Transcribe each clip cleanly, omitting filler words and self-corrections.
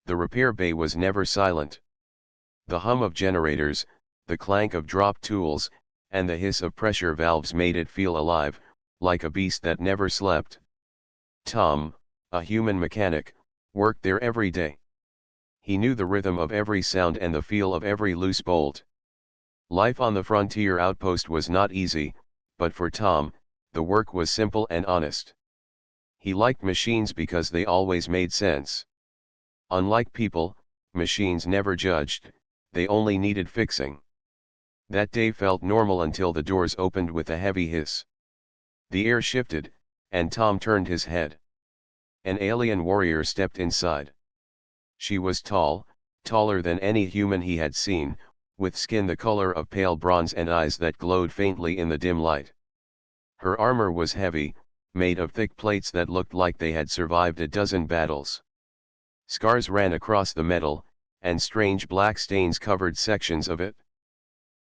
The repair bay was never silent. The hum of generators, the clank of drop tools, and the hiss of pressure valves made it feel alive, like a beast that never slept. Tom, a human mechanic, worked there every day. He knew the rhythm of every sound and the feel of every loose bolt. Life on the frontier outpost was not easy, but for Tom, the work was simple and honest. He liked machines because they always made sense. Unlike people, machines never judged, they only needed fixing. That day felt normal until the doors opened with a heavy hiss. The air shifted, and Tom turned his head. An alien warrior stepped inside. She was tall, taller than any human he had seen, with skin the color of pale bronze and eyes that glowed faintly in the dim light. Her armor was heavy, made of thick plates that looked like they had survived a dozen battles. Scars ran across the metal, and strange black stains covered sections of it.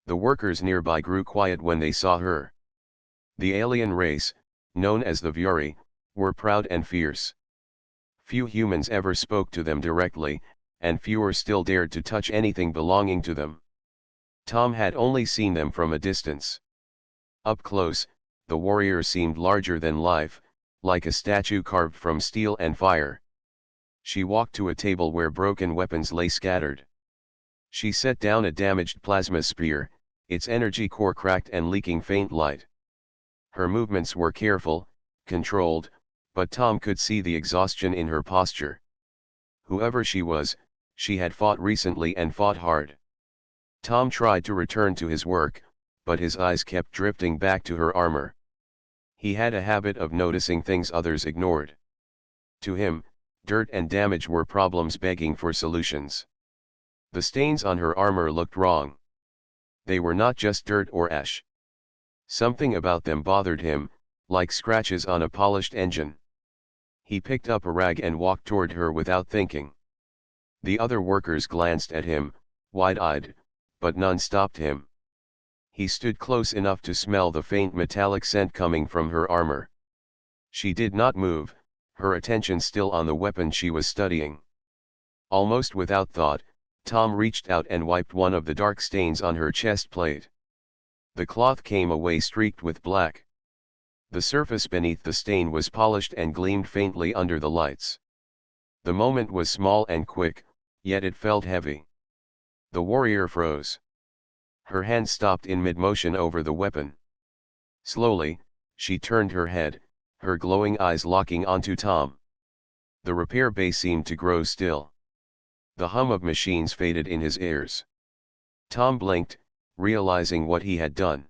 The workers nearby grew quiet when they saw her. The alien race, known as the Fury, were proud and fierce. Few humans ever spoke to them directly, and fewer still dared to touch anything belonging to them. Tom had only seen them from a distance. Up close, the warrior seemed larger than life, like a statue carved from steel and fire. She walked to a table where broken weapons lay scattered. She set down a damaged plasma spear, its energy core cracked and leaking faint light. Her movements were careful, controlled, but Tom could see the exhaustion in her posture. Whoever she was, she had fought recently and fought hard. Tom tried to return to his work, but his eyes kept drifting back to her armor. He had a habit of noticing things others ignored. To him, dirt and damage were problems begging for solutions. The stains on her armor looked wrong. They were not just dirt or ash. Something about them bothered him, like scratches on a polished engine. He picked up a rag and walked toward her without thinking. The other workers glanced at him, wide-eyed, but none stopped him. He stood close enough to smell the faint metallic scent coming from her armor. She did not move, her attention still on the weapon she was studying. Almost without thought, Tom reached out and wiped one of the dark stains on her chest plate. The cloth came away streaked with black. The surface beneath the stain was polished and gleamed faintly under the lights. The moment was small and quick, yet it felt heavy. The warrior froze. Her hand stopped in mid-motion over the weapon. Slowly, she turned her head, her glowing eyes locking onto Tom. The repair bay seemed to grow still. The hum of machines faded in his ears. Tom blinked, realizing what he had done.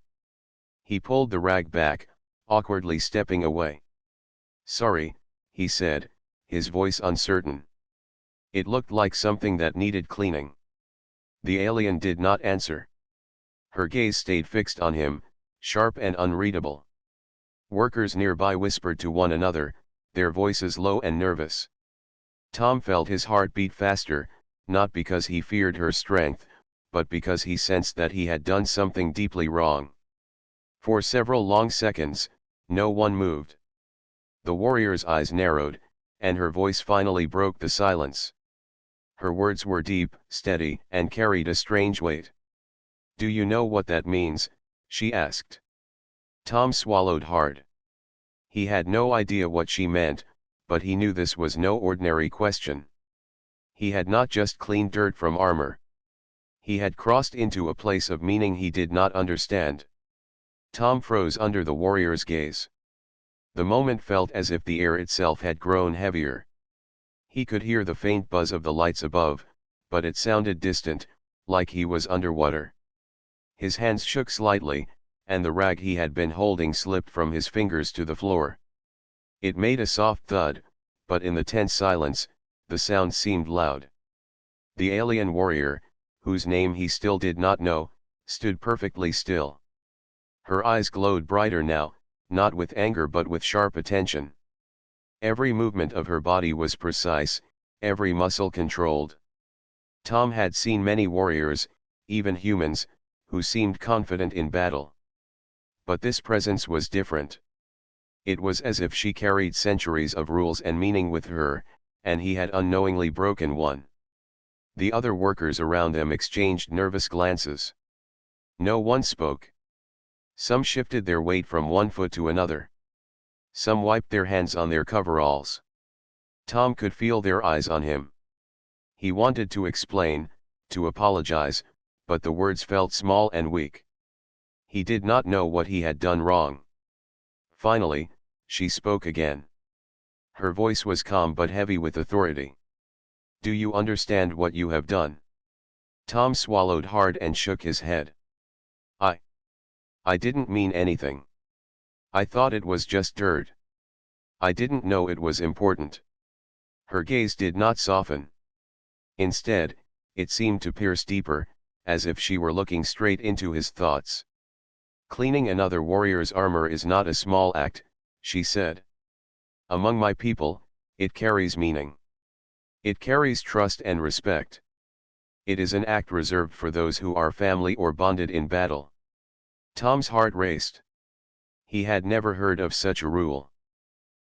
He pulled the rag back, awkwardly stepping away. "Sorry," he said, his voice uncertain. It looked like something that needed cleaning. The alien did not answer. Her gaze stayed fixed on him, sharp and unreadable. Workers nearby whispered to one another, their voices low and nervous. Tom felt his heart beat faster, not because he feared her strength, but because he sensed that he had done something deeply wrong. For several long seconds, no one moved. The warrior's eyes narrowed, and her voice finally broke the silence. Her words were deep, steady, and carried a strange weight. "Do you know what that means?" she asked. Tom swallowed hard. He had no idea what she meant, but he knew this was no ordinary question. He had not just cleaned dirt from armor. He had crossed into a place of meaning he did not understand. Tom froze under the warrior's gaze. The moment felt as if the air itself had grown heavier. He could hear the faint buzz of the lights above, but it sounded distant, like he was underwater. His hands shook slightly, and the rag he had been holding slipped from his fingers to the floor. It made a soft thud, but in the tense silence, the sound seemed loud. The alien warrior, whose name he still did not know, stood perfectly still. Her eyes glowed brighter now, not with anger but with sharp attention. Every movement of her body was precise, every muscle controlled. Tom had seen many warriors, even humans, who seemed confident in battle. But this presence was different. It was as if she carried centuries of rules and meaning with her, and he had unknowingly broken one. The other workers around them exchanged nervous glances. No one spoke. Some shifted their weight from one foot to another. Some wiped their hands on their coveralls. Tom could feel their eyes on him. He wanted to explain, to apologize, but the words felt small and weak. He did not know what he had done wrong. Finally, she spoke again. Her voice was calm but heavy with authority. "Do you understand what you have done?" Tom swallowed hard and shook his head. I didn't mean anything. I thought it was just dirt. I didn't know it was important." Her gaze did not soften. Instead, it seemed to pierce deeper, as if she were looking straight into his thoughts. "Cleaning another warrior's armor is not a small act," she said. "Among my people, it carries meaning. It carries trust and respect. It is an act reserved for those who are family or bonded in battle." Tom's heart raced. He had never heard of such a rule.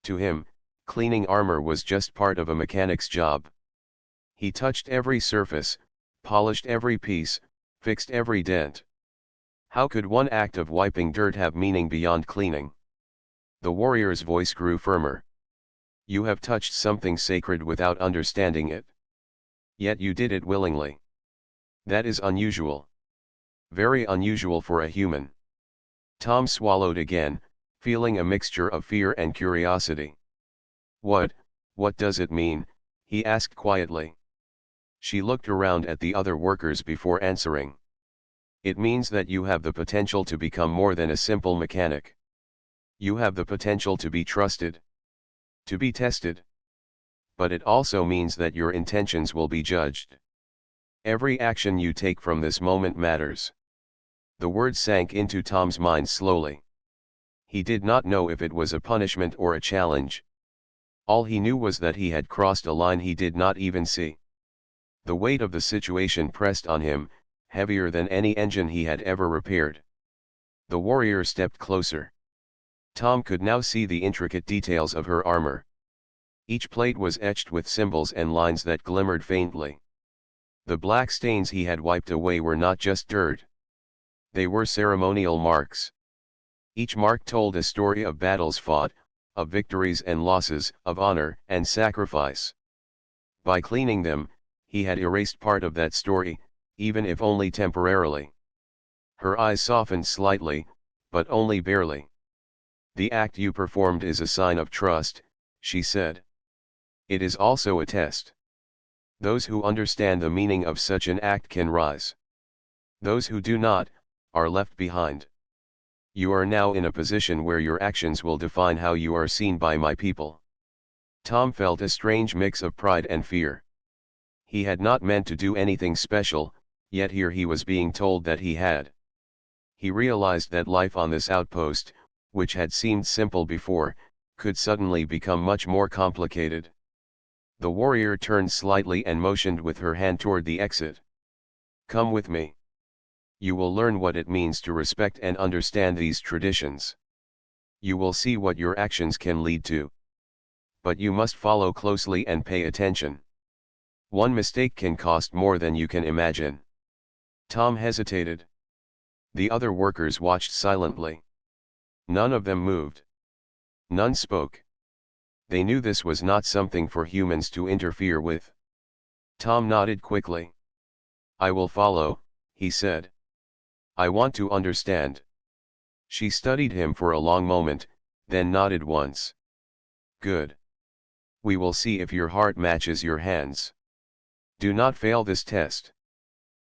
To him, cleaning armor was just part of a mechanic's job. He touched every surface, polished every piece, fixed every dent. How could one act of wiping dirt have meaning beyond cleaning? The warrior's voice grew firmer. "You have touched something sacred without understanding it. Yet you did it willingly. That is unusual. Very unusual for a human." Tom swallowed again, feeling a mixture of fear and curiosity. What does it mean?" he asked quietly. She looked around at the other workers before answering. "It means that you have the potential to become more than a simple mechanic. You have the potential to be trusted. To be tested. But it also means that your intentions will be judged. Every action you take from this moment matters." The words sank into Tom's mind slowly. He did not know if it was a punishment or a challenge. All he knew was that he had crossed a line he did not even see. The weight of the situation pressed on him, heavier than any engine he had ever repaired. The warrior stepped closer. Tom could now see the intricate details of her armor. Each plate was etched with symbols and lines that glimmered faintly. The black stains he had wiped away were not just dirt. They were ceremonial marks. Each mark told a story of battles fought, of victories and losses, of honor and sacrifice. By cleaning them, he had erased part of that story, even if only temporarily. Her eyes softened slightly, but only barely. "The act you performed is a sign of trust," she said. "It is also a test. Those who understand the meaning of such an act can rise. Those who do not, are left behind. You are now in a position where your actions will define how you are seen by my people." Tom felt a strange mix of pride and fear. He had not meant to do anything special, yet here he was being told that he had. He realized that life on this outpost, which had seemed simple before, could suddenly become much more complicated. The warrior turned slightly and motioned with her hand toward the exit. "Come with me. You will learn what it means to respect and understand these traditions. You will see what your actions can lead to. But you must follow closely and pay attention. One mistake can cost more than you can imagine." Tom hesitated. The other workers watched silently. None of them moved. None spoke. They knew this was not something for humans to interfere with. Tom nodded quickly. "I will follow," he said. "I want to understand." She studied him for a long moment, then nodded once. "Good. We will see if your heart matches your hands. Do not fail this test."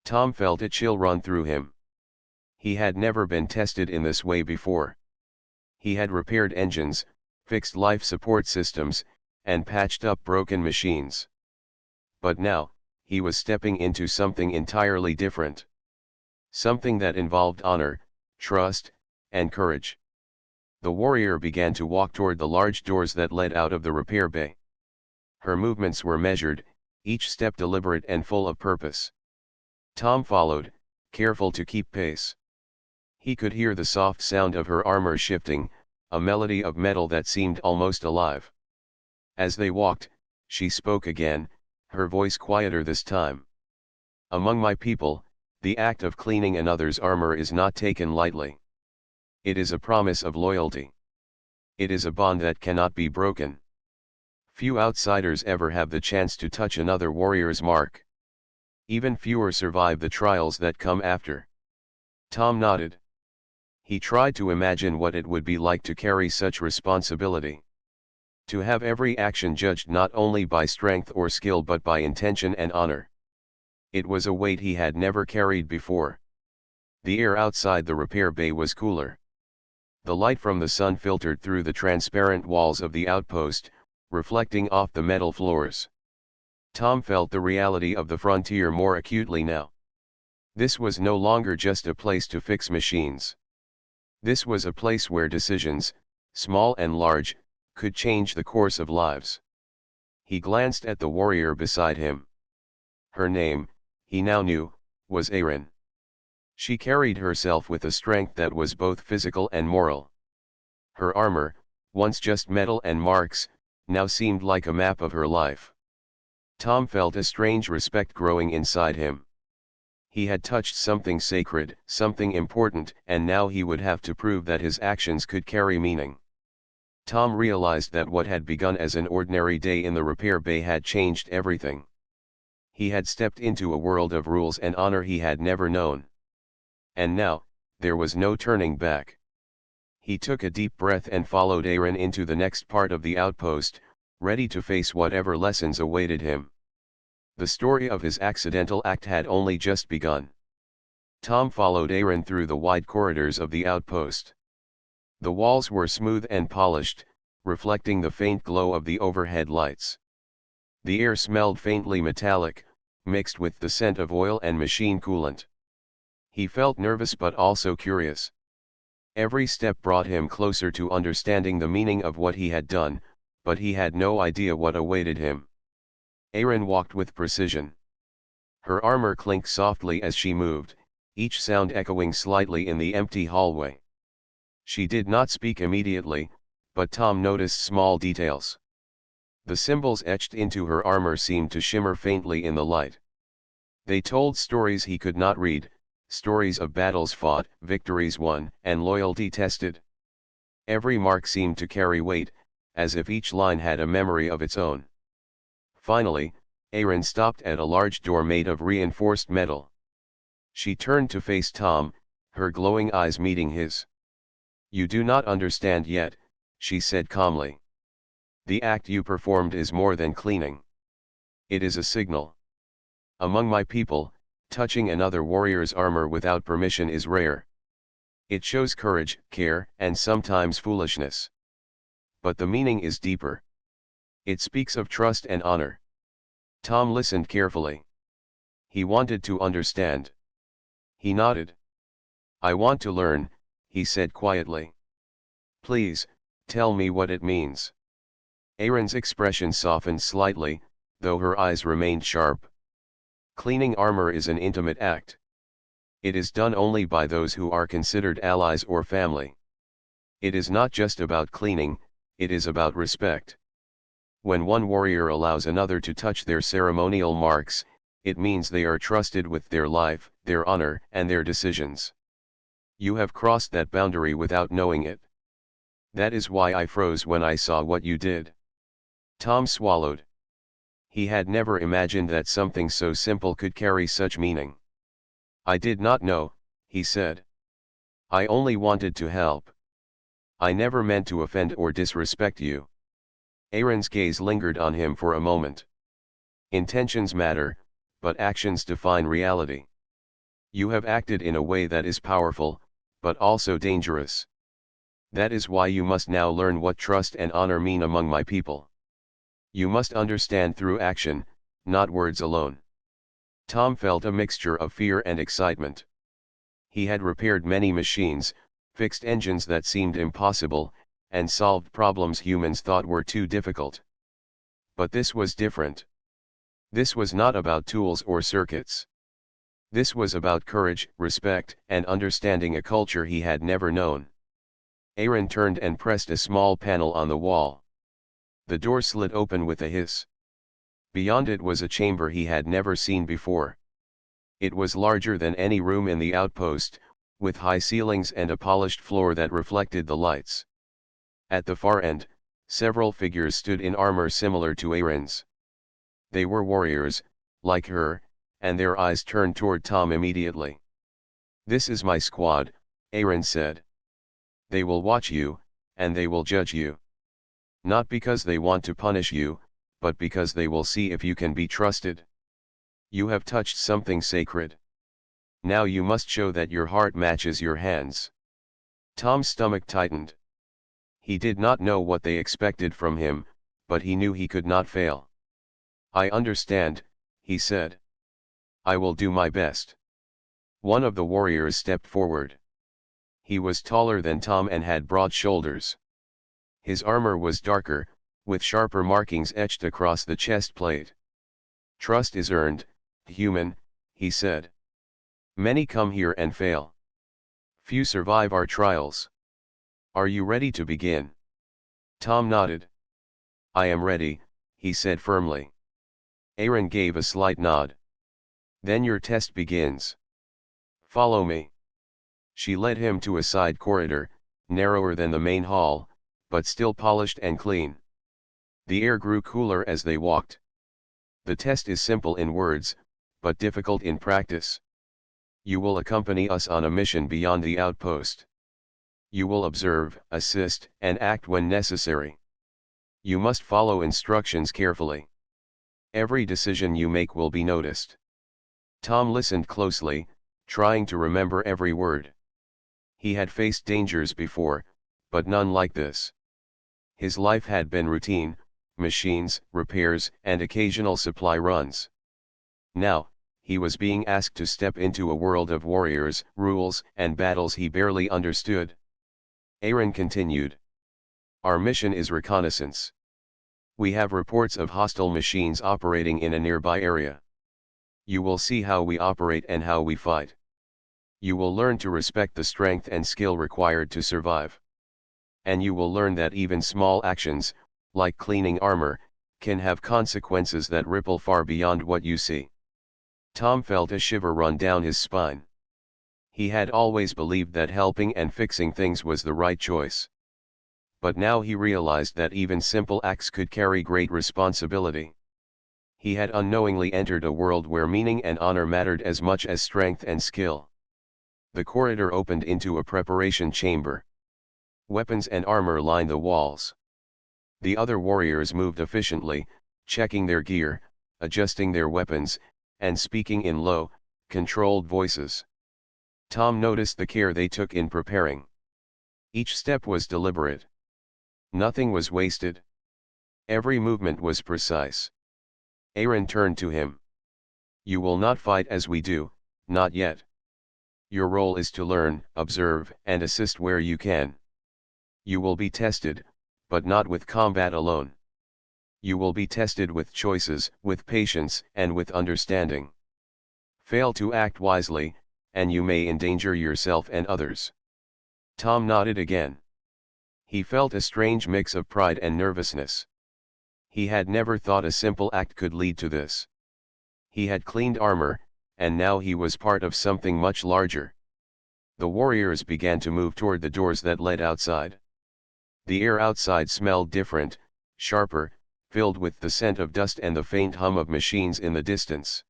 Tom felt a chill run through him. He had never been tested in this way before. He had repaired engines, fixed life support systems, and patched up broken machines. But now, he was stepping into something entirely different. Something that involved honor, trust, and courage. The warrior began to walk toward the large doors that led out of the repair bay. Her movements were measured, each step deliberate and full of purpose. Tom followed, careful to keep pace. He could hear the soft sound of her armor shifting, a melody of metal that seemed almost alive. As they walked, she spoke again, her voice quieter this time. Among my people, the act of cleaning another's armor is not taken lightly. It is a promise of loyalty. It is a bond that cannot be broken. Few outsiders ever have the chance to touch another warrior's mark. Even fewer survive the trials that come after. Tom nodded. He tried to imagine what it would be like to carry such responsibility. To have every action judged not only by strength or skill but by intention and honor. It was a weight he had never carried before. The air outside the repair bay was cooler. The light from the sun filtered through the transparent walls of the outpost, reflecting off the metal floors. Tom felt the reality of the frontier more acutely now. This was no longer just a place to fix machines. This was a place where decisions, small and large, could change the course of lives. He glanced at the warrior beside him. Her name, he now knew, was Erin. She carried herself with a strength that was both physical and moral. Her armor, once just metal and marks, now seemed like a map of her life. Tom felt a strange respect growing inside him. He had touched something sacred, something important, and now he would have to prove that his actions could carry meaning. Tom realized that what had begun as an ordinary day in the repair bay had changed everything. He had stepped into a world of rules and honor he had never known. And now, there was no turning back. He took a deep breath and followed Erin into the next part of the outpost, ready to face whatever lessons awaited him. The story of his accidental act had only just begun. Tom followed Erin through the wide corridors of the outpost. The walls were smooth and polished, reflecting the faint glow of the overhead lights. The air smelled faintly metallic, mixed with the scent of oil and machine coolant. He felt nervous but also curious. Every step brought him closer to understanding the meaning of what he had done, but he had no idea what awaited him. Erin walked with precision. Her armor clinked softly as she moved, each sound echoing slightly in the empty hallway. She did not speak immediately, but Tom noticed small details. The symbols etched into her armor seemed to shimmer faintly in the light. They told stories he could not read, stories of battles fought, victories won, and loyalty tested. Every mark seemed to carry weight, as if each line had a memory of its own. Finally, Erin stopped at a large door made of reinforced metal. She turned to face Tom, her glowing eyes meeting his. "You do not understand yet," she said calmly. "The act you performed is more than cleaning. It is a signal. Among my people, touching another warrior's armor without permission is rare. It shows courage, care, and sometimes foolishness. But the meaning is deeper. It speaks of trust and honor." Tom listened carefully. He wanted to understand. He nodded. "I want to learn," he said quietly. "Please, tell me what it means." Erin's expression softened slightly, though her eyes remained sharp. "Cleaning armor is an intimate act. It is done only by those who are considered allies or family. It is not just about cleaning, it is about respect. When one warrior allows another to touch their ceremonial marks, it means they are trusted with their life, their honor, and their decisions. You have crossed that boundary without knowing it. That is why I froze when I saw what you did." Tom swallowed. He had never imagined that something so simple could carry such meaning. "I did not know," he said. "I only wanted to help. I never meant to offend or disrespect you." Erin's gaze lingered on him for a moment. "Intentions matter, but actions define reality. You have acted in a way that is powerful, but also dangerous. That is why you must now learn what trust and honor mean among my people. You must understand through action, not words alone." Tom felt a mixture of fear and excitement. He had repaired many machines, fixed engines that seemed impossible, and solved problems humans thought were too difficult. But this was different. This was not about tools or circuits. This was about courage, respect, and understanding a culture he had never known. Erin turned and pressed a small panel on the wall. The door slid open with a hiss. Beyond it was a chamber he had never seen before. It was larger than any room in the outpost, with high ceilings and a polished floor that reflected the lights. At the far end, several figures stood in armor similar to Aaron's. They were warriors, like her, and their eyes turned toward Tom immediately. "This is my squad," Aaron said. "They will watch you, and they will judge you. Not because they want to punish you, but because they will see if you can be trusted. You have touched something sacred. Now you must show that your heart matches your hands." Tom's stomach tightened. He did not know what they expected from him, but he knew he could not fail. "I understand," he said. "I will do my best." One of the warriors stepped forward. He was taller than Tom and had broad shoulders. His armor was darker, with sharper markings etched across the chest plate. "Trust is earned, human," he said. "Many come here and fail. Few survive our trials. Are you ready to begin?" Tom nodded. "I am ready," he said firmly. Aaron gave a slight nod. "Then your test begins. Follow me." She led him to a side corridor, narrower than the main hall, but still polished and clean. The air grew cooler as they walked. "The test is simple in words, but difficult in practice. You will accompany us on a mission beyond the outpost. You will observe, assist, and act when necessary. You must follow instructions carefully. Every decision you make will be noticed." Tom listened closely, trying to remember every word. He had faced dangers before, but none like this. His life had been routine, machines, repairs, and occasional supply runs. Now, he was being asked to step into a world of warriors, rules, and battles he barely understood. Aaron continued. "Our mission is reconnaissance. We have reports of hostile machines operating in a nearby area. You will see how we operate and how we fight. You will learn to respect the strength and skill required to survive. And you will learn that even small actions, like cleaning armor, can have consequences that ripple far beyond what you see." Tom felt a shiver run down his spine. He had always believed that helping and fixing things was the right choice. But now he realized that even simple acts could carry great responsibility. He had unknowingly entered a world where meaning and honor mattered as much as strength and skill. The corridor opened into a preparation chamber. Weapons and armor lined the walls. The other warriors moved efficiently, checking their gear, adjusting their weapons, and speaking in low, controlled voices. Tom noticed the care they took in preparing. Each step was deliberate. Nothing was wasted. Every movement was precise. Aaron turned to him. "You will not fight as we do, not yet. Your role is to learn, observe, and assist where you can. You will be tested, but not with combat alone. You will be tested with choices, with patience, and with understanding. Fail to act wisely, and you may endanger yourself and others." Tom nodded again. He felt a strange mix of pride and nervousness. He had never thought a simple act could lead to this. He had cleaned armor, and now he was part of something much larger. The warriors began to move toward the doors that led outside. The air outside smelled different, sharper, filled with the scent of dust and the faint hum of machines in the distance.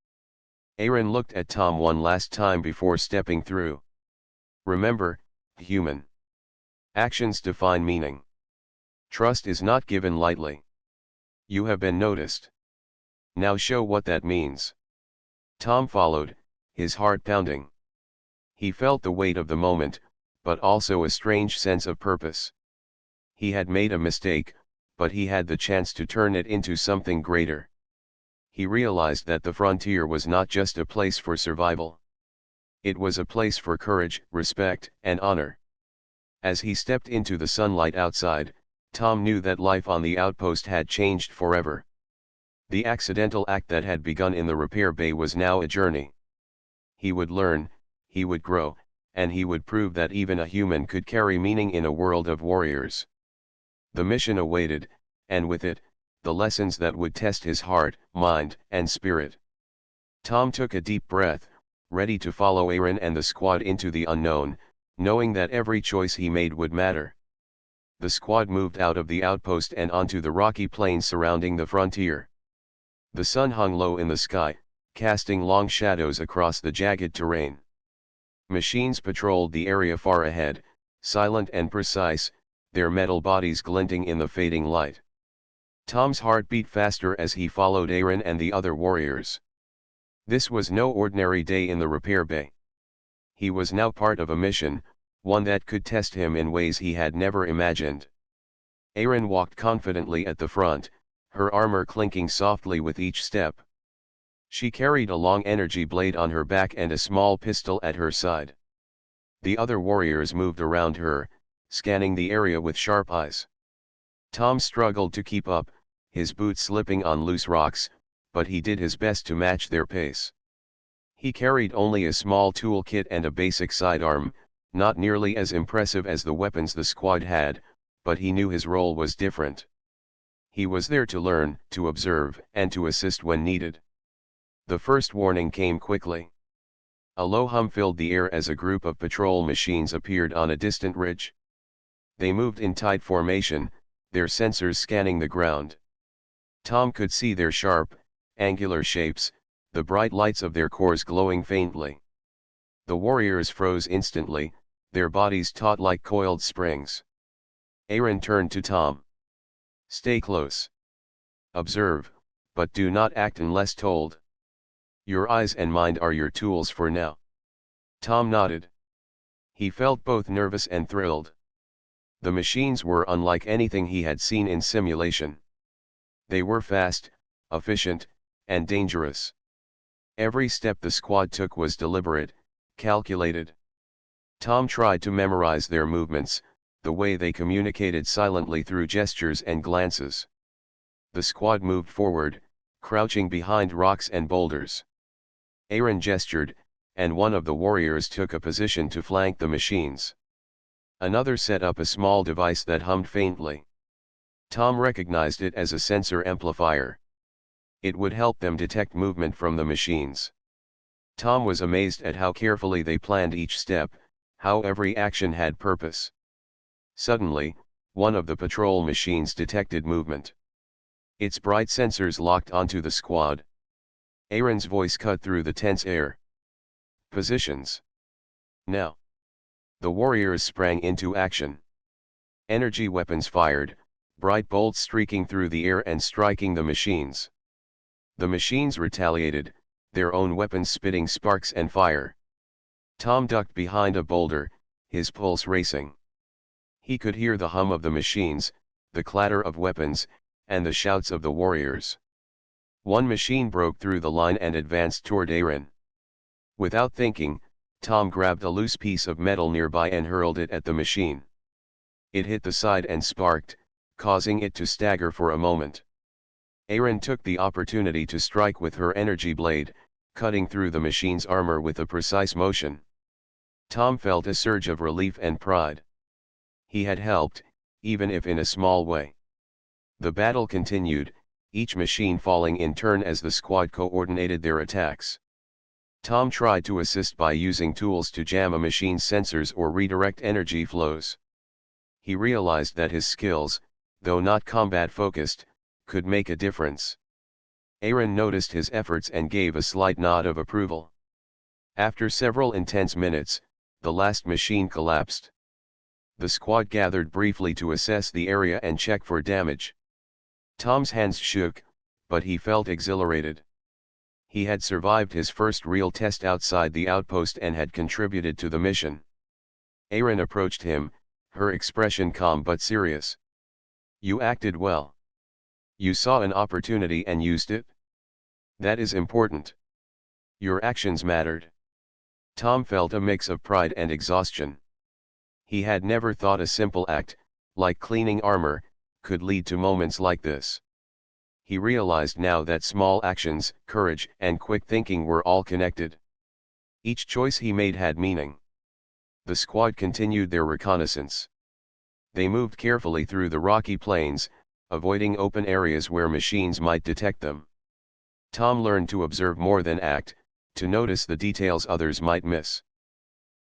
Aaron looked at Tom one last time before stepping through. "Remember, human. Actions define meaning. Trust is not given lightly. You have been noticed. Now show what that means." Tom followed, his heart pounding. He felt the weight of the moment, but also a strange sense of purpose. He had made a mistake, but he had the chance to turn it into something greater. He realized that the frontier was not just a place for survival. It was a place for courage, respect, and honor. As he stepped into the sunlight outside, Tom knew that life on the outpost had changed forever. The accidental act that had begun in the repair bay was now a journey. He would learn, he would grow, and he would prove that even a human could carry meaning in a world of warriors. The mission awaited, and with it, the lessons that would test his heart, mind, and spirit. Tom took a deep breath, ready to follow Aaron and the squad into the unknown, knowing that every choice he made would matter. The squad moved out of the outpost and onto the rocky plains surrounding the frontier. The sun hung low in the sky, casting long shadows across the jagged terrain. Machines patrolled the area far ahead, silent and precise, their metal bodies glinting in the fading light. Tom's heart beat faster as he followed Aaron and the other warriors. This was no ordinary day in the repair bay. He was now part of a mission, one that could test him in ways he had never imagined. Aaron walked confidently at the front, her armor clinking softly with each step. She carried a long energy blade on her back and a small pistol at her side. The other warriors moved around her, scanning the area with sharp eyes. Tom struggled to keep up, his boots slipping on loose rocks, but he did his best to match their pace. He carried only a small toolkit and a basic sidearm, not nearly as impressive as the weapons the squad had, but he knew his role was different. He was there to learn, to observe, and to assist when needed. The first warning came quickly. A low hum filled the air as a group of patrol machines appeared on a distant ridge. They moved in tight formation, their sensors scanning the ground. Tom could see their sharp, angular shapes, the bright lights of their cores glowing faintly. The warriors froze instantly, their bodies taut like coiled springs. Aaron turned to Tom. "Stay close. Observe, but do not act unless told. Your eyes and mind are your tools for now." Tom nodded. He felt both nervous and thrilled. The machines were unlike anything he had seen in simulation. They were fast, efficient, and dangerous. Every step the squad took was deliberate, calculated. Tom tried to memorize their movements, the way they communicated silently through gestures and glances. The squad moved forward, crouching behind rocks and boulders. Aaron gestured, and one of the warriors took a position to flank the machines. Another set up a small device that hummed faintly. Tom recognized it as a sensor amplifier. It would help them detect movement from the machines. Tom was amazed at how carefully they planned each step, how every action had purpose. Suddenly, one of the patrol machines detected movement. Its bright sensors locked onto the squad. Aaron's voice cut through the tense air. "Positions. Now." The warriors sprang into action. Energy weapons fired, bright bolts streaking through the air and striking the machines. The machines retaliated, their own weapons spitting sparks and fire. Tom ducked behind a boulder, his pulse racing. He could hear the hum of the machines, the clatter of weapons, and the shouts of the warriors. One machine broke through the line and advanced toward Aaron. Without thinking, Tom grabbed a loose piece of metal nearby and hurled it at the machine. It hit the side and sparked, causing it to stagger for a moment. Aaron took the opportunity to strike with her energy blade, cutting through the machine's armor with a precise motion. Tom felt a surge of relief and pride. He had helped, even if in a small way. The battle continued, each machine falling in turn as the squad coordinated their attacks. Tom tried to assist by using tools to jam a machine's sensors or redirect energy flows. He realized that his skills, though not combat-focused, could make a difference. Aaron noticed his efforts and gave a slight nod of approval. After several intense minutes, the last machine collapsed. The squad gathered briefly to assess the area and check for damage. Tom's hands shook, but he felt exhilarated. He had survived his first real test outside the outpost and had contributed to the mission. Aaron approached him, her expression calm but serious. "You acted well. You saw an opportunity and used it? That is important. Your actions mattered." Tom felt a mix of pride and exhaustion. He had never thought a simple act, like cleaning armor, could lead to moments like this. He realized now that small actions, courage, and quick thinking were all connected. Each choice he made had meaning. The squad continued their reconnaissance. They moved carefully through the rocky plains, avoiding open areas where machines might detect them. Tom learned to observe more than act, to notice the details others might miss.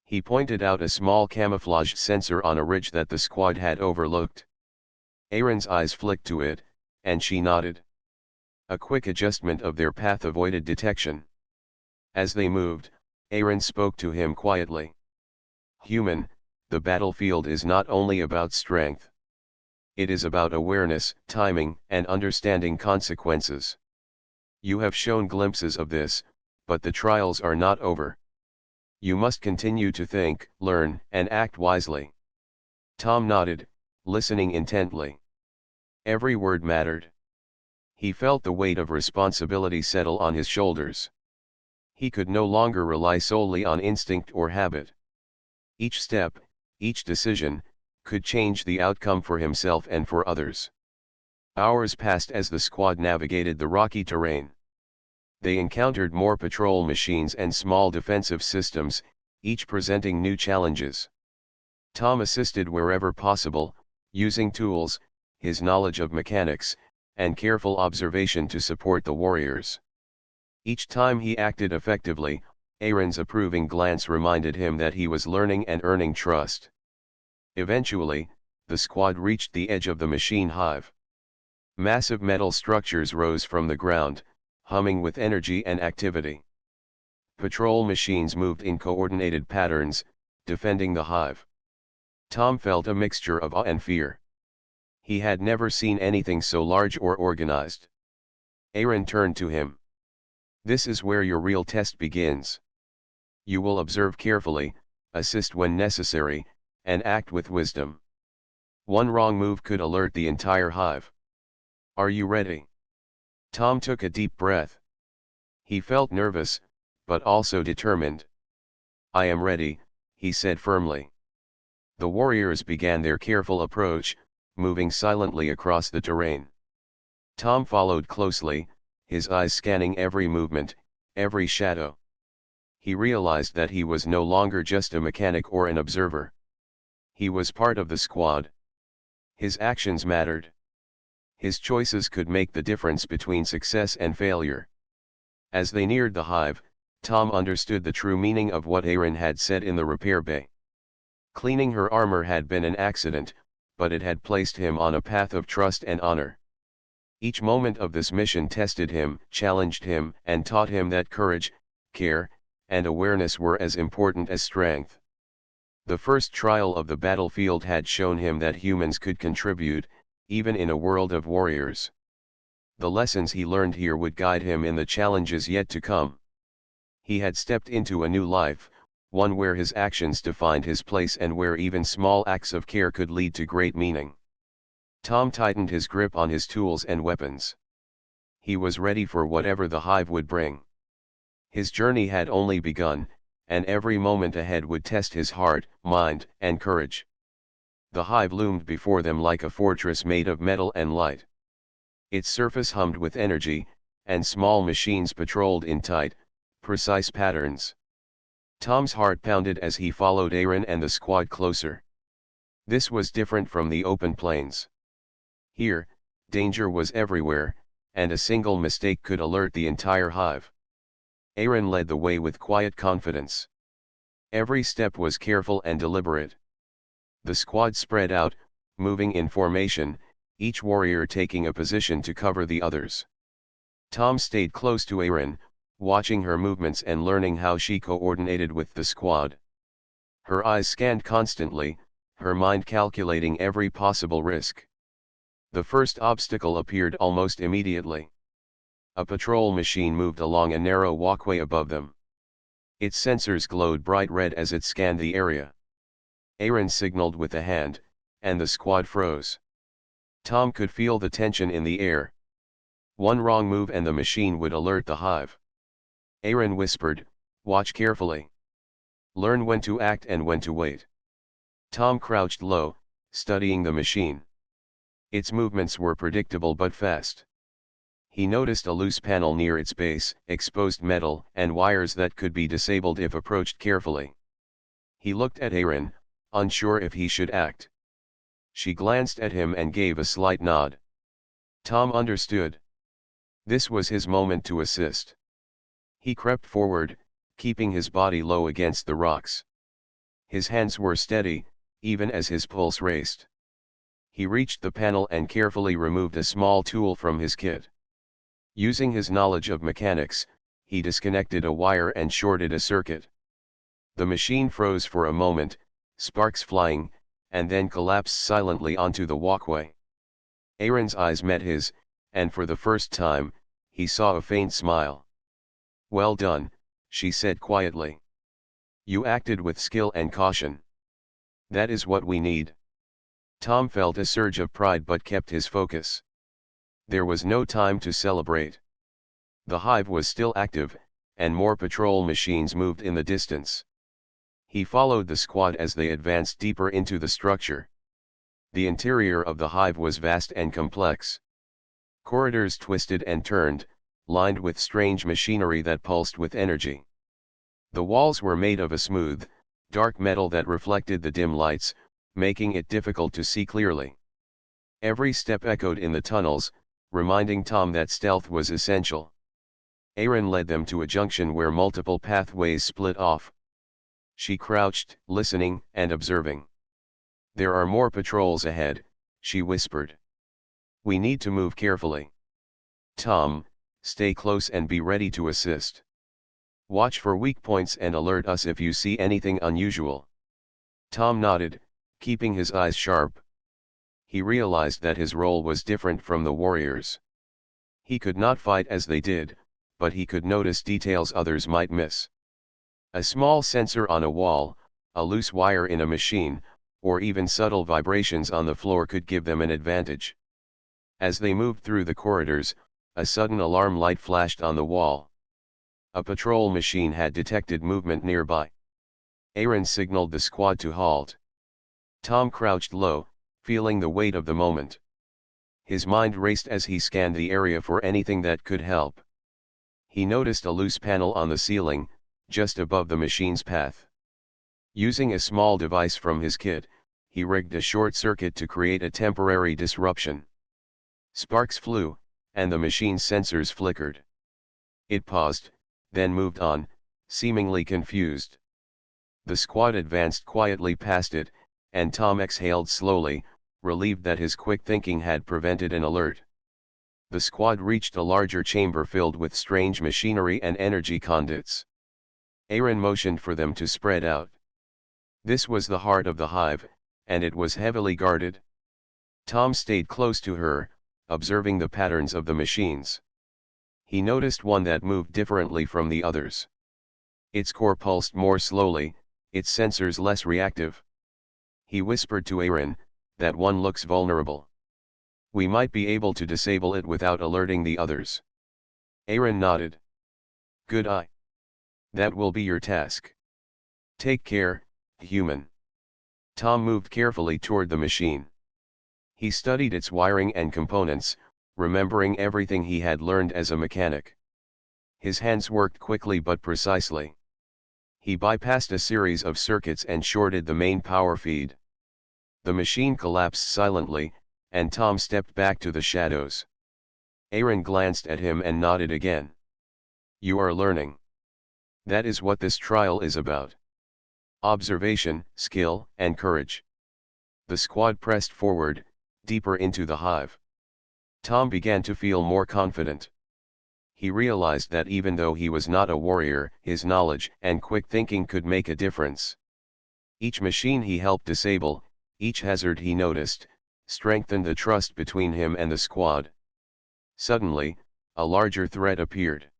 He pointed out a small camouflage sensor on a ridge that the squad had overlooked. Aaron's eyes flicked to it, and she nodded. A quick adjustment of their path avoided detection. As they moved, Aaron spoke to him quietly. "Human, the battlefield is not only about strength. It is about awareness, timing, and understanding consequences. You have shown glimpses of this, but the trials are not over. You must continue to think, learn, and act wisely." Tom nodded, listening intently. Every word mattered. He felt the weight of responsibility settle on his shoulders. He could no longer rely solely on instinct or habit. Each step, each decision, could change the outcome for himself and for others. Hours passed as the squad navigated the rocky terrain. They encountered more patrol machines and small defensive systems, each presenting new challenges. Tom assisted wherever possible, using tools, his knowledge of mechanics, and careful observation to support the warriors. Each time he acted effectively, Aaron's approving glance reminded him that he was learning and earning trust. Eventually, the squad reached the edge of the machine hive. Massive metal structures rose from the ground, humming with energy and activity. Patrol machines moved in coordinated patterns, defending the hive. Tom felt a mixture of awe and fear. He had never seen anything so large or organized. Aaron turned to him. "This is where your real test begins. You will observe carefully, assist when necessary, and act with wisdom. One wrong move could alert the entire hive. Are you ready?" Tom took a deep breath. He felt nervous, but also determined. "I am ready," he said firmly. The warriors began their careful approach, moving silently across the terrain. Tom followed closely, his eyes scanning every movement, every shadow. He realized that he was no longer just a mechanic or an observer. He was part of the squad. His actions mattered. His choices could make the difference between success and failure. As they neared the hive, Tom understood the true meaning of what Aaron had said in the repair bay. Cleaning her armor had been an accident, but it had placed him on a path of trust and honor. Each moment of this mission tested him, challenged him, and taught him that courage, care, and awareness were as important as strength. The first trial of the battlefield had shown him that humans could contribute, even in a world of warriors. The lessons he learned here would guide him in the challenges yet to come. He had stepped into a new life, one where his actions defined his place and where even small acts of care could lead to great meaning. Tom tightened his grip on his tools and weapons. He was ready for whatever the hive would bring. His journey had only begun, and every moment ahead would test his heart, mind, and courage. The hive loomed before them like a fortress made of metal and light. Its surface hummed with energy, and small machines patrolled in tight, precise patterns. Tom's heart pounded as he followed Aaron and the squad closer. This was different from the open plains. Here, danger was everywhere, and a single mistake could alert the entire hive. Aaron led the way with quiet confidence. Every step was careful and deliberate. The squad spread out, moving in formation, each warrior taking a position to cover the others. Tom stayed close to Aaron, watching her movements and learning how she coordinated with the squad. Her eyes scanned constantly, her mind calculating every possible risk. The first obstacle appeared almost immediately. A patrol machine moved along a narrow walkway above them. Its sensors glowed bright red as it scanned the area. Aaron signaled with a hand, and the squad froze. Tom could feel the tension in the air. One wrong move and the machine would alert the hive. Aaron whispered, "Watch carefully. Learn when to act and when to wait." Tom crouched low, studying the machine. Its movements were predictable but fast. He noticed a loose panel near its base, exposed metal, and wires that could be disabled if approached carefully. He looked at Aaron, unsure if he should act. She glanced at him and gave a slight nod. Tom understood. This was his moment to assist. He crept forward, keeping his body low against the rocks. His hands were steady, even as his pulse raced. He reached the panel and carefully removed a small tool from his kit. Using his knowledge of mechanics, he disconnected a wire and shorted a circuit. The machine froze for a moment, sparks flying, and then collapsed silently onto the walkway. Aaron's eyes met his, and for the first time, he saw a faint smile. "Well done," she said quietly. "You acted with skill and caution. That is what we need." Tom felt a surge of pride but kept his focus. There was no time to celebrate. The hive was still active, and more patrol machines moved in the distance. He followed the squad as they advanced deeper into the structure. The interior of the hive was vast and complex. Corridors twisted and turned, lined with strange machinery that pulsed with energy. The walls were made of a smooth, dark metal that reflected the dim lights, making it difficult to see clearly. Every step echoed in the tunnels, reminding Tom that stealth was essential. Aaron led them to a junction where multiple pathways split off. She crouched, listening and observing. "There are more patrols ahead," she whispered. "We need to move carefully. Tom, stay close and be ready to assist. Watch for weak points and alert us if you see anything unusual." Tom nodded, keeping his eyes sharp. He realized that his role was different from the warriors. He could not fight as they did, but he could notice details others might miss. A small sensor on a wall, a loose wire in a machine, or even subtle vibrations on the floor could give them an advantage. As they moved through the corridors, a sudden alarm light flashed on the wall. A patrol machine had detected movement nearby. Aaron signaled the squad to halt. Tom crouched low, feeling the weight of the moment. His mind raced as he scanned the area for anything that could help. He noticed a loose panel on the ceiling, just above the machine's path. Using a small device from his kit, he rigged a short circuit to create a temporary disruption. Sparks flew, and the machine's sensors flickered. It paused, then moved on, seemingly confused. The squad advanced quietly past it, and Tom exhaled slowly, relieved that his quick thinking had prevented an alert. The squad reached a larger chamber filled with strange machinery and energy conduits. Aaron motioned for them to spread out. This was the heart of the hive, and it was heavily guarded. Tom stayed close to her, observing the patterns of the machines. He noticed one that moved differently from the others. Its core pulsed more slowly, its sensors less reactive. He whispered to Aaron, "That one looks vulnerable. We might be able to disable it without alerting the others." Aaron nodded. "Good eye. That will be your task. Take care, human." Tom moved carefully toward the machine. He studied its wiring and components, remembering everything he had learned as a mechanic. His hands worked quickly but precisely. He bypassed a series of circuits and shorted the main power feed. The machine collapsed silently, and Tom stepped back to the shadows. Aaron glanced at him and nodded again. "You are learning. That is what this trial is about. Observation, skill, and courage." The squad pressed forward, deeper into the hive. Tom began to feel more confident. He realized that even though he was not a warrior, his knowledge and quick thinking could make a difference. Each machine he helped disable, each hazard he noticed, strengthened the trust between him and the squad. Suddenly, a larger threat appeared.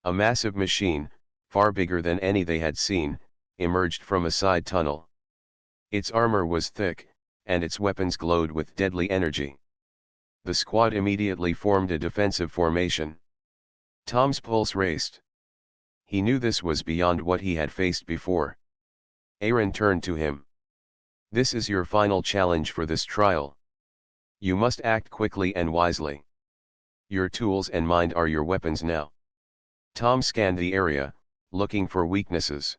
A massive machine, far bigger than any they had seen, emerged from a side tunnel. Its armor was thick, and its weapons glowed with deadly energy. The squad immediately formed a defensive formation. Tom's pulse raced. He knew this was beyond what he had faced before. Aaron turned to him. "This is your final challenge for this trial. You must act quickly and wisely. Your tools and mind are your weapons now." Tom scanned the area, looking for weaknesses.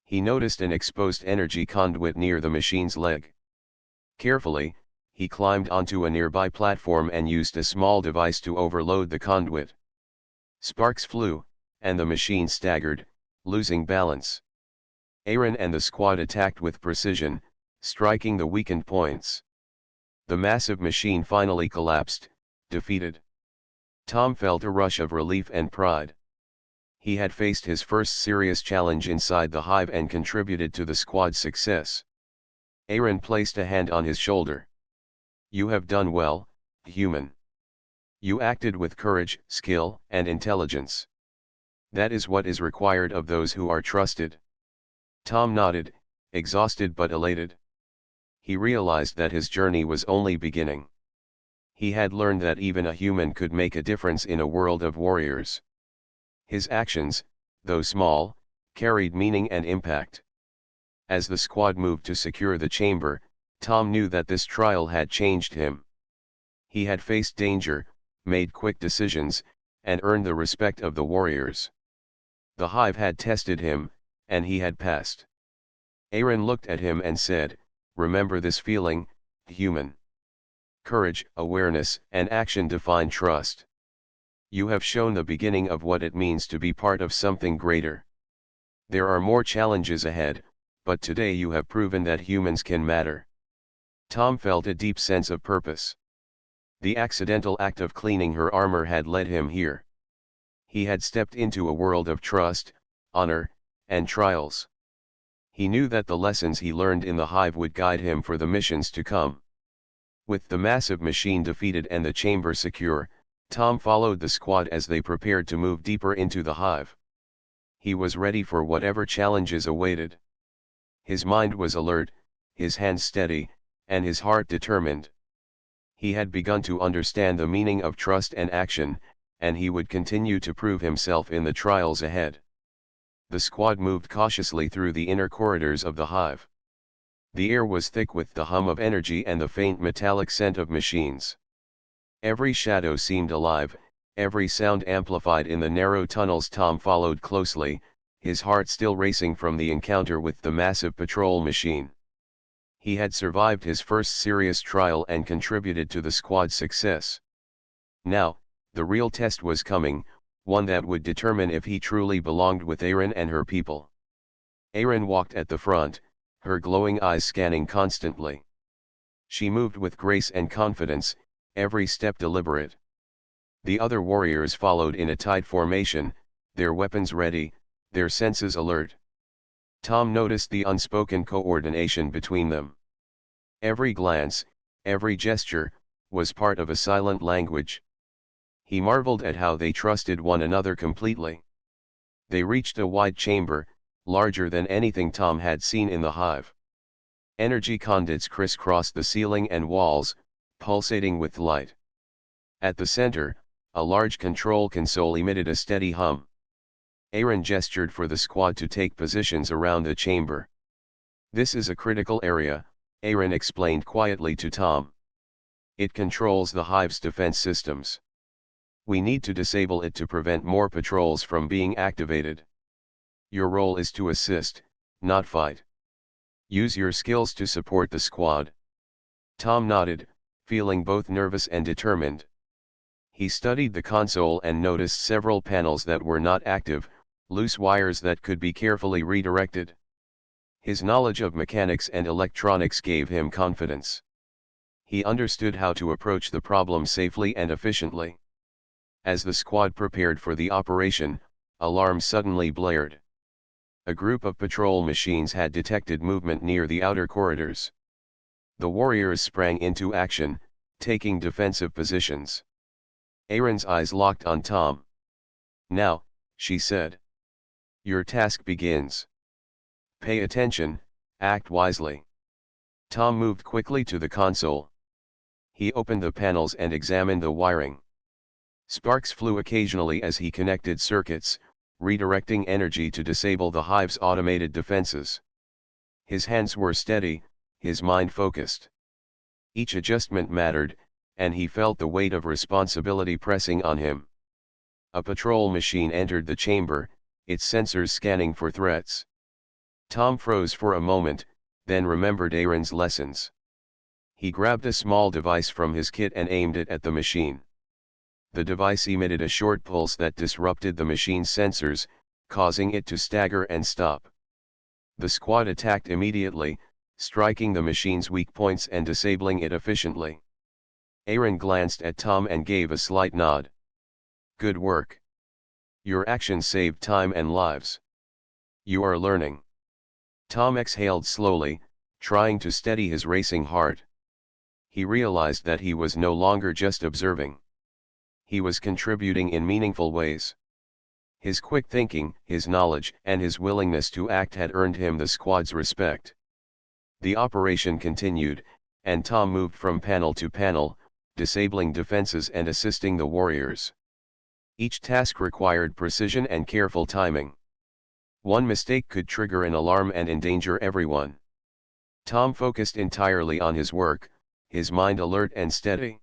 He noticed an exposed energy conduit near the machine's leg. Carefully, he climbed onto a nearby platform and used a small device to overload the conduit. Sparks flew, and the machine staggered, losing balance. Aaron and the squad attacked with precision, striking the weakened points. The massive machine finally collapsed, defeated. Tom felt a rush of relief and pride. He had faced his first serious challenge inside the hive and contributed to the squad's success. Aaron placed a hand on his shoulder. "You have done well, human. You acted with courage, skill, and intelligence. That is what is required of those who are trusted." Tom nodded, exhausted but elated. He realized that his journey was only beginning. He had learned that even a human could make a difference in a world of warriors. His actions, though small, carried meaning and impact. As the squad moved to secure the chamber, Tom knew that this trial had changed him. He had faced danger, made quick decisions, and earned the respect of the warriors. The hive had tested him, and he had passed. Aaron looked at him and said, "Remember this feeling, human. Courage, awareness, and action define trust. You have shown the beginning of what it means to be part of something greater. There are more challenges ahead, but today you have proven that humans can matter." Tom felt a deep sense of purpose. The accidental act of cleaning her armor had led him here. He had stepped into a world of trust, honor, and trials. He knew that the lessons he learned in the hive would guide him for the missions to come. With the massive machine defeated and the chamber secure, Tom followed the squad as they prepared to move deeper into the hive. He was ready for whatever challenges awaited. His mind was alert, his hands steady, and his heart determined. He had begun to understand the meaning of trust and action, and he would continue to prove himself in the trials ahead. The squad moved cautiously through the inner corridors of the hive. The air was thick with the hum of energy and the faint metallic scent of machines. Every shadow seemed alive, every sound amplified in the narrow tunnels. Tom followed closely, his heart still racing from the encounter with the massive patrol machine. He had survived his first serious trial and contributed to the squad's success. Now, the real test was coming, one that would determine if he truly belonged with Aaron and her people. Aaron walked at the front, her glowing eyes scanning constantly. She moved with grace and confidence, every step deliberate. The other warriors followed in a tight formation, their weapons ready, their senses alert. Tom noticed the unspoken coordination between them. Every glance, every gesture, was part of a silent language. He marveled at how they trusted one another completely. They reached a wide chamber, larger than anything Tom had seen in the hive. Energy conduits crisscrossed the ceiling and walls, pulsating with light. At the center, a large control console emitted a steady hum. Aaron gestured for the squad to take positions around the chamber. "This is a critical area," Aaron explained quietly to Tom. "It controls the hive's defense systems. We need to disable it to prevent more patrols from being activated. Your role is to assist, not fight. Use your skills to support the squad." Tom nodded, feeling both nervous and determined. He studied the console and noticed several panels that were not active, loose wires that could be carefully redirected. His knowledge of mechanics and electronics gave him confidence. He understood how to approach the problem safely and efficiently. As the squad prepared for the operation, alarms suddenly blared. A group of patrol machines had detected movement near the outer corridors. The warriors sprang into action, taking defensive positions. Aaron's eyes locked on Tom. "Now," she said. "Your task begins. Pay attention, act wisely." Tom moved quickly to the console. He opened the panels and examined the wiring. Sparks flew occasionally as he connected circuits, redirecting energy to disable the hive's automated defenses. His hands were steady, his mind focused. Each adjustment mattered, and he felt the weight of responsibility pressing on him. A patrol machine entered the chamber, its sensors scanning for threats. Tom froze for a moment, then remembered Aaron's lessons. He grabbed a small device from his kit and aimed it at the machine. The device emitted a short pulse that disrupted the machine's sensors, causing it to stagger and stop. The squad attacked immediately, striking the machine's weak points and disabling it efficiently. Aaron glanced at Tom and gave a slight nod. Good work. Your actions saved time and lives. You are learning. Tom exhaled slowly, trying to steady his racing heart. He realized that he was no longer just observing. He was contributing in meaningful ways. His quick thinking, his knowledge, and his willingness to act had earned him the squad's respect. The operation continued, and Tom moved from panel to panel, disabling defenses and assisting the warriors. Each task required precision and careful timing. One mistake could trigger an alarm and endanger everyone. Tom focused entirely on his work, his mind alert and steady.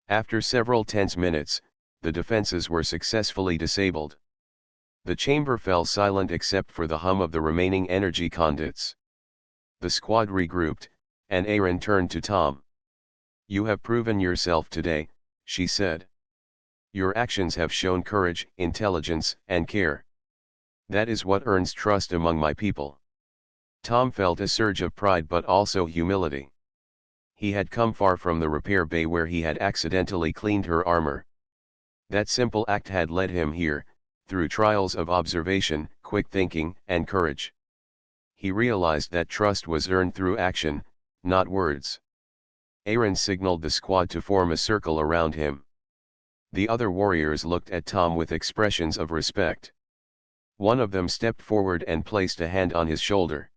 After several tense minutes, the defenses were successfully disabled. The chamber fell silent except for the hum of the remaining energy conduits. The squad regrouped, and Aaron turned to Tom. You have proven yourself today, she said. Your actions have shown courage, intelligence, and care. That is what earns trust among my people. Tom felt a surge of pride but also humility. He had come far from the repair bay where he had accidentally cleaned her armor. That simple act had led him here, through trials of observation, quick thinking, and courage. He realized that trust was earned through action, not words. Aaron signaled the squad to form a circle around him. The other warriors looked at Tom with expressions of respect. One of them stepped forward and placed a hand on his shoulder.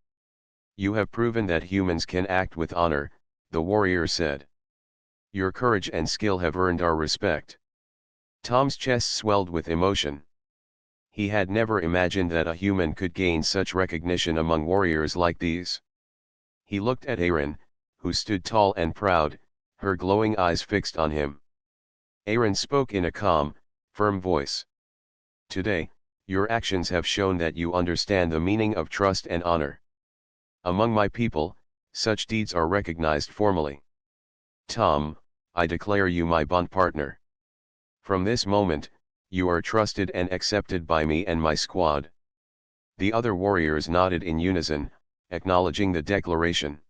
You have proven that humans can act with honor, the warrior said. Your courage and skill have earned our respect. Tom's chest swelled with emotion. He had never imagined that a human could gain such recognition among warriors like these. He looked at Aaron, who stood tall and proud, her glowing eyes fixed on him. Aaron spoke in a calm, firm voice. Today, your actions have shown that you understand the meaning of trust and honor. Among my people, such deeds are recognized formally. Tom, I declare you my bond partner. From this moment, you are trusted and accepted by me and my squad. The other warriors nodded in unison, acknowledging the declaration.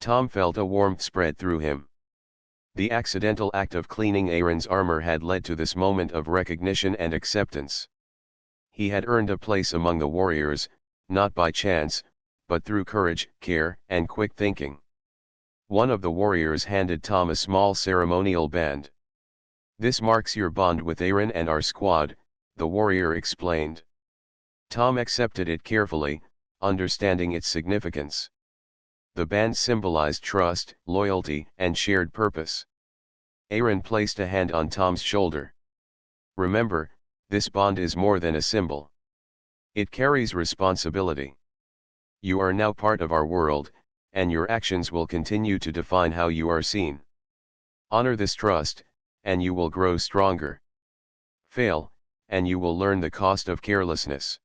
Tom felt a warmth spread through him. The accidental act of cleaning Aaron's armor had led to this moment of recognition and acceptance. He had earned a place among the warriors, not by chance, but through courage, care, and quick thinking. One of the warriors handed Tom a small ceremonial band. This marks your bond with Aaron and our squad, the warrior explained. Tom accepted it carefully, understanding its significance. The band symbolized trust, loyalty, and shared purpose. Aaron placed a hand on Tom's shoulder. Remember, this bond is more than a symbol. It carries responsibility. You are now part of our world, and your actions will continue to define how you are seen. Honor this trust, and you will grow stronger. Fail, and you will learn the cost of carelessness.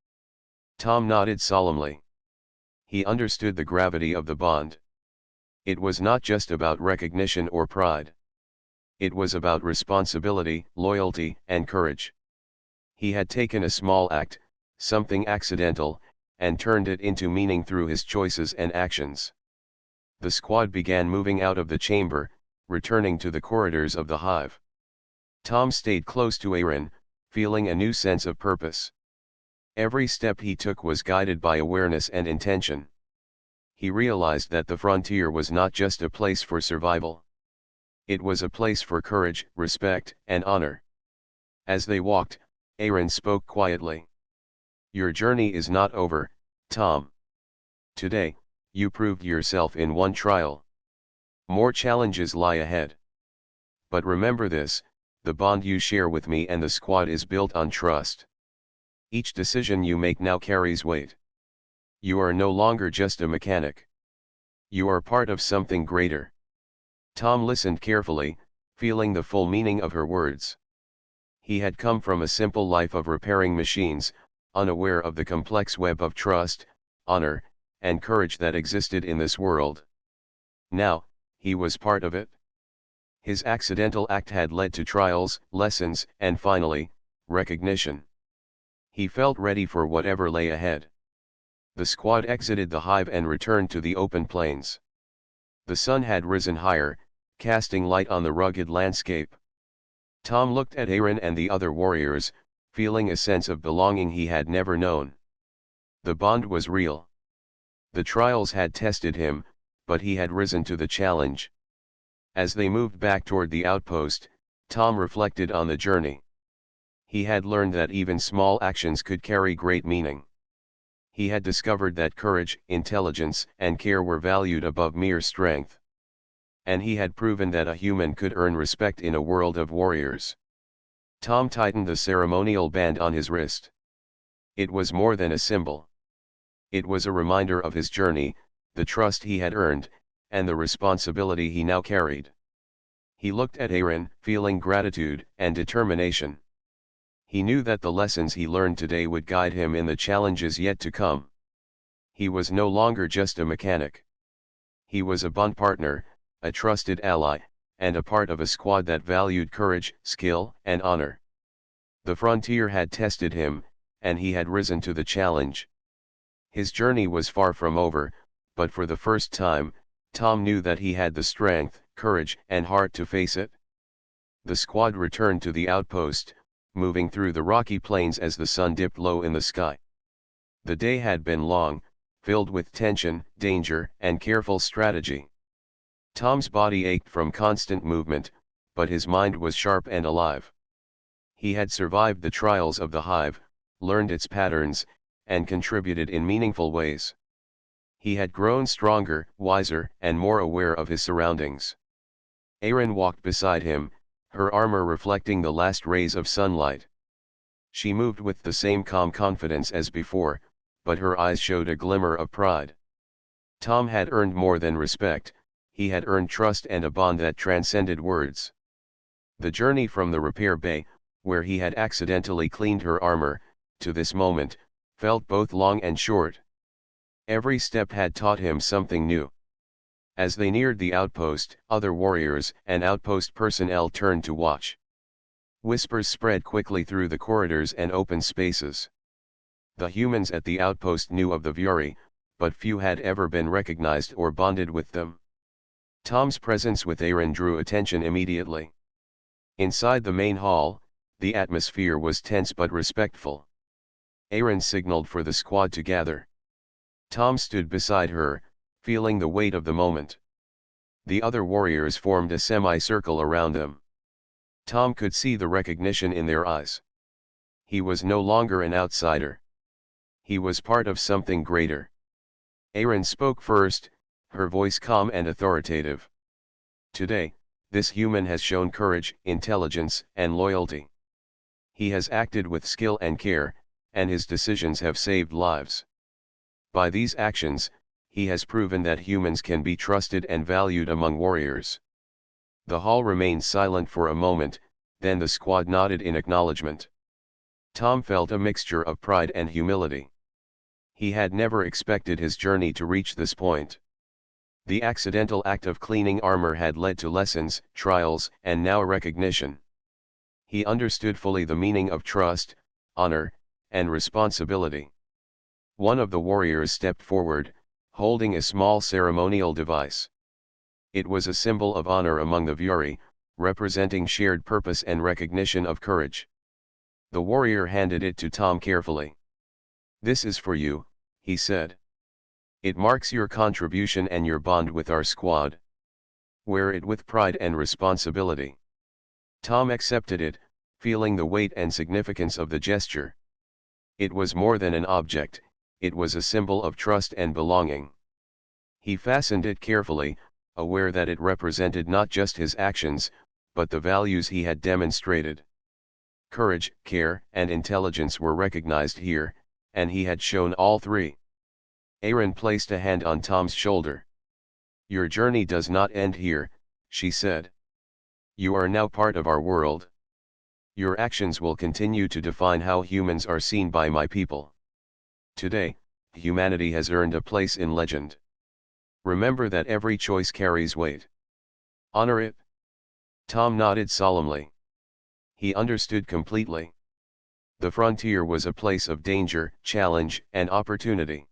Tom nodded solemnly. He understood the gravity of the bond. It was not just about recognition or pride. It was about responsibility, loyalty, and courage. He had taken a small act, something accidental, and turned it into meaning through his choices and actions. The squad began moving out of the chamber, returning to the corridors of the hive. Tom stayed close to Aaron, feeling a new sense of purpose. Every step he took was guided by awareness and intention. He realized that the frontier was not just a place for survival. It was a place for courage, respect, and honor. As they walked, Aaron spoke quietly. Your journey is not over, Tom. Today, you proved yourself in one trial. More challenges lie ahead. But remember this, the bond you share with me and the squad is built on trust. Each decision you make now carries weight. You are no longer just a mechanic. You are part of something greater. Tom listened carefully, feeling the full meaning of her words. He had come from a simple life of repairing machines, unaware of the complex web of trust, honor, and courage that existed in this world. Now, he was part of it. His accidental act had led to trials, lessons, and finally, recognition. He felt ready for whatever lay ahead. The squad exited the hive and returned to the open plains. The sun had risen higher, casting light on the rugged landscape. Tom looked at Aaron and the other warriors, feeling a sense of belonging he had never known. The bond was real. The trials had tested him, but he had risen to the challenge. As they moved back toward the outpost, Tom reflected on the journey. He had learned that even small actions could carry great meaning. He had discovered that courage, intelligence, and care were valued above mere strength. And he had proven that a human could earn respect in a world of warriors. Tom tightened the ceremonial band on his wrist. It was more than a symbol. It was a reminder of his journey, the trust he had earned, and the responsibility he now carried. He looked at Aaron, feeling gratitude and determination. He knew that the lessons he learned today would guide him in the challenges yet to come. He was no longer just a mechanic. He was a bond partner, a trusted ally, and a part of a squad that valued courage, skill, and honor. The frontier had tested him, and he had risen to the challenge. His journey was far from over, but for the first time, Tom knew that he had the strength, courage, and heart to face it. The squad returned to the outpost, moving through the rocky plains as the sun dipped low in the sky. The day had been long, filled with tension, danger, and careful strategy. Tom's body ached from constant movement, but his mind was sharp and alive. He had survived the trials of the hive, learned its patterns, and contributed in meaningful ways. He had grown stronger, wiser, and more aware of his surroundings. Aaron walked beside him, her armor reflecting the last rays of sunlight. She moved with the same calm confidence as before, but her eyes showed a glimmer of pride. Tom had earned more than respect, he had earned trust and a bond that transcended words. The journey from the repair bay, where he had accidentally cleaned her armor, to this moment, felt both long and short. Every step had taught him something new. As they neared the outpost, other warriors and outpost personnel turned to watch. Whispers spread quickly through the corridors and open spaces. The humans at the outpost knew of the Fury, but few had ever been recognized or bonded with them. Tom's presence with Aaron drew attention immediately. Inside the main hall, the atmosphere was tense but respectful. Aaron signaled for the squad to gather. Tom stood beside her, feeling the weight of the moment. The other warriors formed a semicircle around them. Tom could see the recognition in their eyes. He was no longer an outsider. He was part of something greater. Aaron spoke first, her voice calm and authoritative. Today, this human has shown courage, intelligence, and loyalty. He has acted with skill and care, and his decisions have saved lives. By these actions, he has proven that humans can be trusted and valued among warriors. The hall remained silent for a moment, then the squad nodded in acknowledgement. Tom felt a mixture of pride and humility. He had never expected his journey to reach this point. The accidental act of cleaning armor had led to lessons, trials, and now recognition. He understood fully the meaning of trust, honor, and responsibility. One of the warriors stepped forward, holding a small ceremonial device. It was a symbol of honor among the Fury, representing shared purpose and recognition of courage. The warrior handed it to Tom carefully. "This is for you," he said. "It marks your contribution and your bond with our squad. Wear it with pride and responsibility." Tom accepted it, feeling the weight and significance of the gesture. It was more than an object, it was a symbol of trust and belonging. He fastened it carefully, aware that it represented not just his actions, but the values he had demonstrated. Courage, care, and intelligence were recognized here, and he had shown all three. Aaron placed a hand on Tom's shoulder. "Your journey does not end here," she said. "You are now part of our world. Your actions will continue to define how humans are seen by my people. Today, humanity has earned a place in legend. Remember that every choice carries weight. Honor it." Tom nodded solemnly. He understood completely. The frontier was a place of danger, challenge, and opportunity.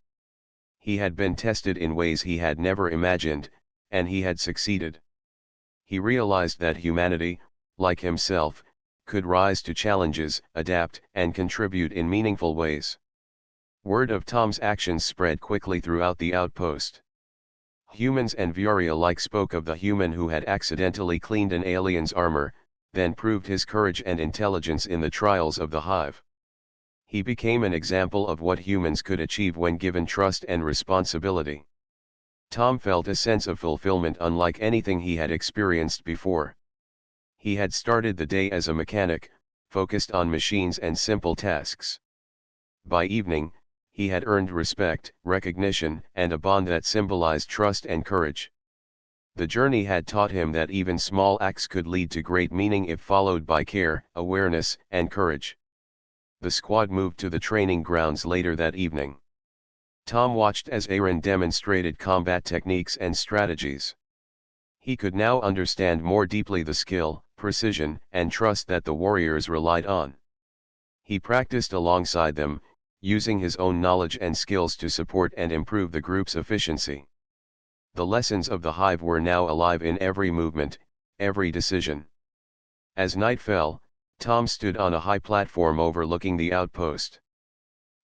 He had been tested in ways he had never imagined, and he had succeeded. He realized that humanity, like himself, could rise to challenges, adapt, and contribute in meaningful ways. Word of Tom's actions spread quickly throughout the outpost. Humans and Viori alike spoke of the human who had accidentally cleaned an alien's armor, then proved his courage and intelligence in the trials of the hive. He became an example of what humans could achieve when given trust and responsibility. Tom felt a sense of fulfillment unlike anything he had experienced before. He had started the day as a mechanic, focused on machines and simple tasks. By evening, he had earned respect, recognition, and a bond that symbolized trust and courage. The journey had taught him that even small acts could lead to great meaning if followed by care, awareness, and courage. The squad moved to the training grounds later that evening. Tom watched as Aaron demonstrated combat techniques and strategies. He could now understand more deeply the skill, precision, and trust that the warriors relied on. He practiced alongside them, using his own knowledge and skills to support and improve the group's efficiency. The lessons of the hive were now alive in every movement, every decision. As night fell, Tom stood on a high platform overlooking the outpost.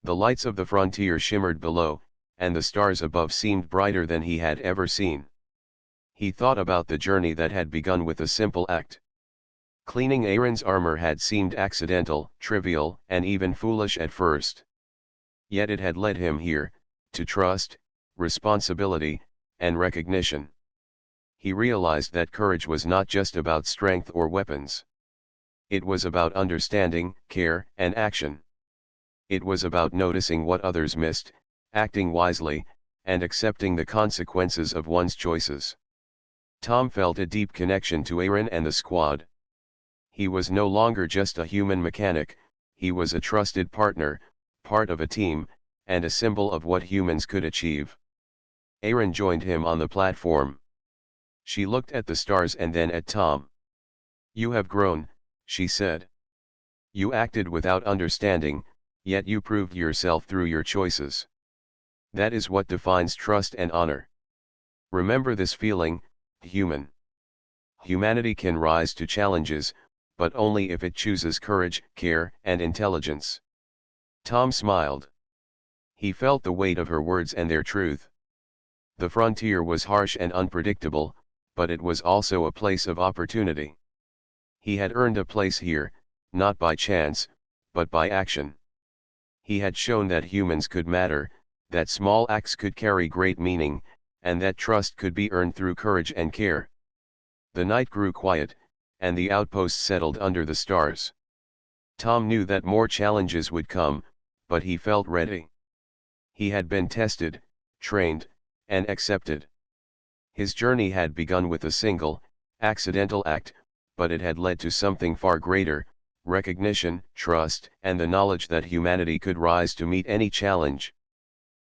The lights of the frontier shimmered below, and the stars above seemed brighter than he had ever seen. He thought about the journey that had begun with a simple act. Cleaning Aaron's armor had seemed accidental, trivial, and even foolish at first. Yet it had led him here, to trust, responsibility, and recognition. He realized that courage was not just about strength or weapons. It was about understanding, care, and action. It was about noticing what others missed, acting wisely, and accepting the consequences of one's choices. Tom felt a deep connection to Aaron and the squad. He was no longer just a human mechanic, he was a trusted partner, part of a team, and a symbol of what humans could achieve. Aaron joined him on the platform. She looked at the stars and then at Tom. "You have grown," she said. "You acted without understanding, yet you proved yourself through your choices. That is what defines trust and honor. Remember this feeling, human. Humanity can rise to challenges, but only if it chooses courage, care, and intelligence." Tom smiled. He felt the weight of her words and their truth. The frontier was harsh and unpredictable, but it was also a place of opportunity. He had earned a place here, not by chance, but by action. He had shown that humans could matter, that small acts could carry great meaning, and that trust could be earned through courage and care. The night grew quiet, and the outpost settled under the stars. Tom knew that more challenges would come, but he felt ready. He had been tested, trained, and accepted. His journey had begun with a single, accidental act, but it had led to something far greater: recognition, trust, and the knowledge that humanity could rise to meet any challenge.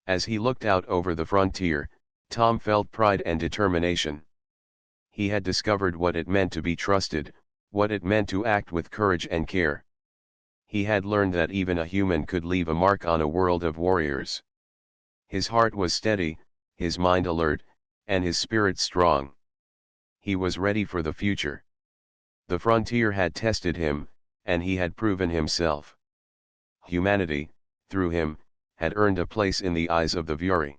As he looked out over the frontier, Tom felt pride and determination. He had discovered what it meant to be trusted, what it meant to act with courage and care. He had learned that even a human could leave a mark on a world of warriors. His heart was steady, his mind alert, and his spirit strong. He was ready for the future. The frontier had tested him, and he had proven himself. Humanity, through him, had earned a place in the eyes of the Viori.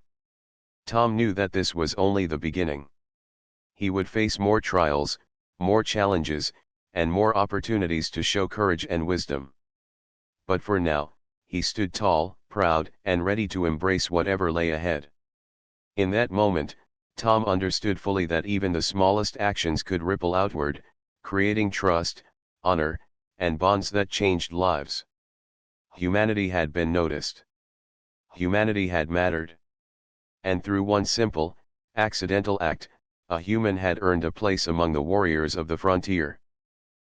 Tom knew that this was only the beginning. He would face more trials, more challenges, and more opportunities to show courage and wisdom. But for now, he stood tall, proud, and ready to embrace whatever lay ahead. In that moment, Tom understood fully that even the smallest actions could ripple outward, creating trust, honor, and bonds that changed lives. Humanity had been noticed. Humanity had mattered. And through one simple, accidental act, a human had earned a place among the warriors of the frontier.